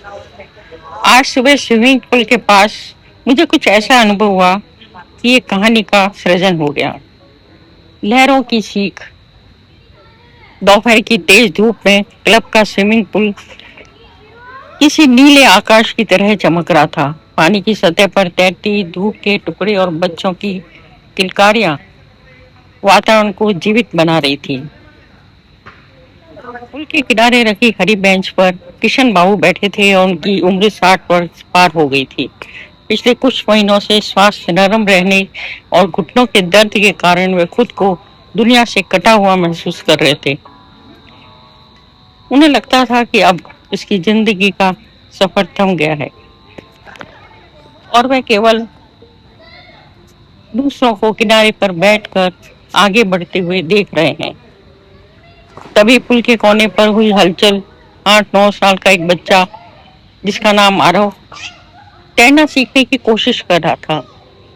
आज सुबह swimming pool के पास मुझे कुछ ऐसा अनुभव हुआ कि ये कहानी का सृजन हो गया। लहरों की चीख, दोपहर की तेज धूप में क्लब का स्विमिंग पूल किसी नीले आकाश की तरह चमक रहा था। पानी की सतह पर तैरती धूप के टुकड़े और बच्चों की किलकारियां वातावरण को जीवित बना रही थी। पुल के किनारे रखी हरी बेंच पर किशन बाबू बैठे थे और उनकी उम्र 60 वर्ष पार हो गई थी। पिछले कुछ महीनों से स्वास्थ्य नरम रहने और घुटनों के दर्द के कारण वे खुद को दुनिया से कटा हुआ महसूस कर रहे थे। उन्हें लगता था कि अब उसकी जिंदगी का सफर थम गया है और वह केवल दूसरों को किनारे पर बैठकर आगे बढ़ते हुए देख रहे हैं। तभी पुल के कोने पर हुई हलचल। 8-9 साल का एक बच्चा जिसका नाम आरव तैरना सीखने की कोशिश कर रहा था।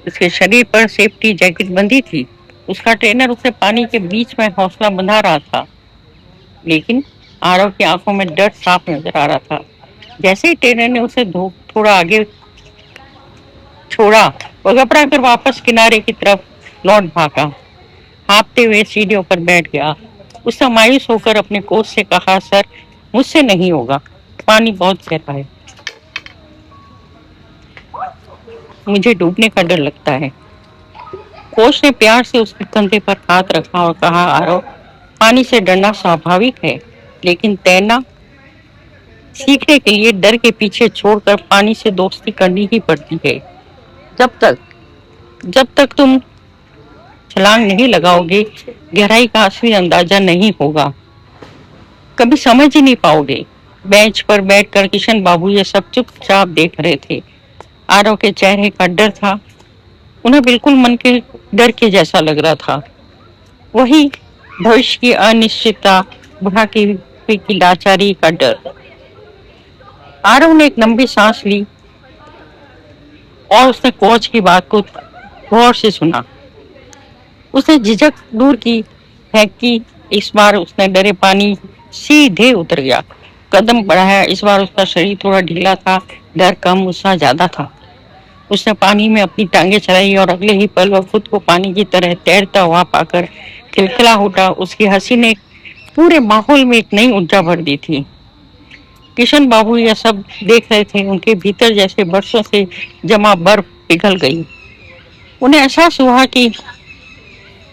उसके शरीर पर सेफ्टी जैकेट बंधी थी। उसका ट्रेनर उसे पानी के बीच में हौसला बंधा रहा था, लेकिन आरव की आंखों में डर साफ नजर आ रहा था। जैसे ही ट्रेनर ने उसे थोड़ा आगे छोड़ा, वह घबरा कर वापस किनारे की तरफ लौट भागा। हाँफते हुए सीढ़ियों पर बैठ गया। उसने मायूस होकर अपने कोच से कहा, सर, मुझसे नहीं होगा, पानी बहुत गहरा है, मुझे डूबने का डर लगता है। कोच ने प्यार से उसके कंधे पर हाथ रखा और कहा, आरव, पानी से डरना स्वाभाविक है, लेकिन तैरना सीखने के लिए डर के पीछे छोड़कर पानी से दोस्ती करनी ही पड़ती है। जब तक जब तक तुम छलांग नहीं लगाओगे, गहराई का असली अंदाजा नहीं होगा, कभी समझ ही नहीं पाओगे। बेंच पर बैठकर किशन बाबू ये सब चुपचाप देख रहे थे। आरव के चेहरे का डर था, उन्हें बिल्कुल मन के डर के जैसा लग रहा था। वही भविष्य की अनिश्चितता, बुढ़ापे की लाचारी का डर। आरव ने एक लंबी सांस ली और उसने कोच की बात को गौर से सुना। उसने झिझक दूर की फेंकी। इस बार उसने डरे पानी सीधे उतर गया। कदम बढ़ाया। इस बार उसका शरीर थोड़ा ढीला था, डर कम, उत्साह ज्यादा था। उसने पानी में अपनी टांगे चलाई और अगले ही पल वह खुद को पानी की तरह तैरता हुआ पाकर खिलखिला उठा। उसकी हंसी ने पूरे माहौल में एक नई ऊर्जा भर दी थी। किशन बाबू यह सब देख रहे थे। उनके भीतर जैसे बरसों से जमा बर्फ पिघल गई। उन्हें एहसास हुआ कि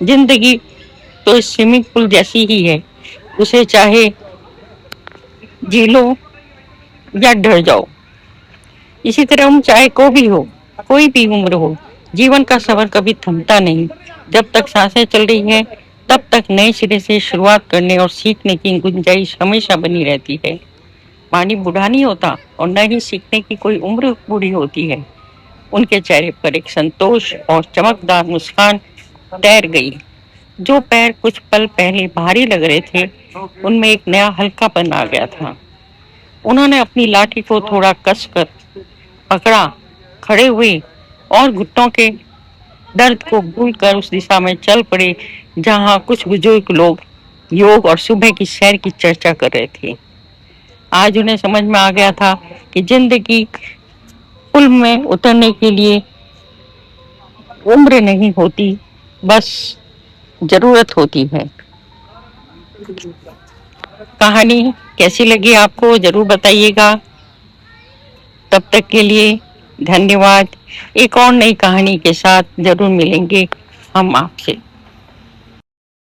जिंदगी तो इस स्विमिंग पूल जैसी ही है, उसे चाहे जी लो या डर जाओ। इसी तरह हम चाहे को भी हो, कोई भी उम्र हो, जीवन का सफर कभी थमता नहीं। जब तक सांसें चल रही है, तब तक नए सिरे से शुरुआत करने और सीखने की गुंजाइश हमेशा बनी रहती है। पानी बूढ़ा नहीं होता और न ही सीखने की कोई उम्र बूढ़ी होती है। उनके चेहरे पर एक संतोष और चमकदार मुस्कान तैर गई। जो पैर कुछ पल पहले भारी लग रहे थे, उनमें एक नया हल्कापन आ गया था। उन्होंने अपनी लाठी को थोड़ा कसकर पकड़ा, खड़े हुए और घुटनों के दर्द को भूलकर उस दिशा में चल पड़े जहां कुछ बुजुर्ग लोग योग और सुबह की सैर की चर्चा कर रहे थे। आज उन्हें समझ में आ गया था कि जिंदगी पुल में उतरने के लिए उम्र नहीं होती, बस जरूरत होती है। कहानी कैसी लगी आपको जरूर बताइएगा। तब तक के लिए धन्यवाद। एक और नई कहानी के साथ जरूर मिलेंगे हम आपसे।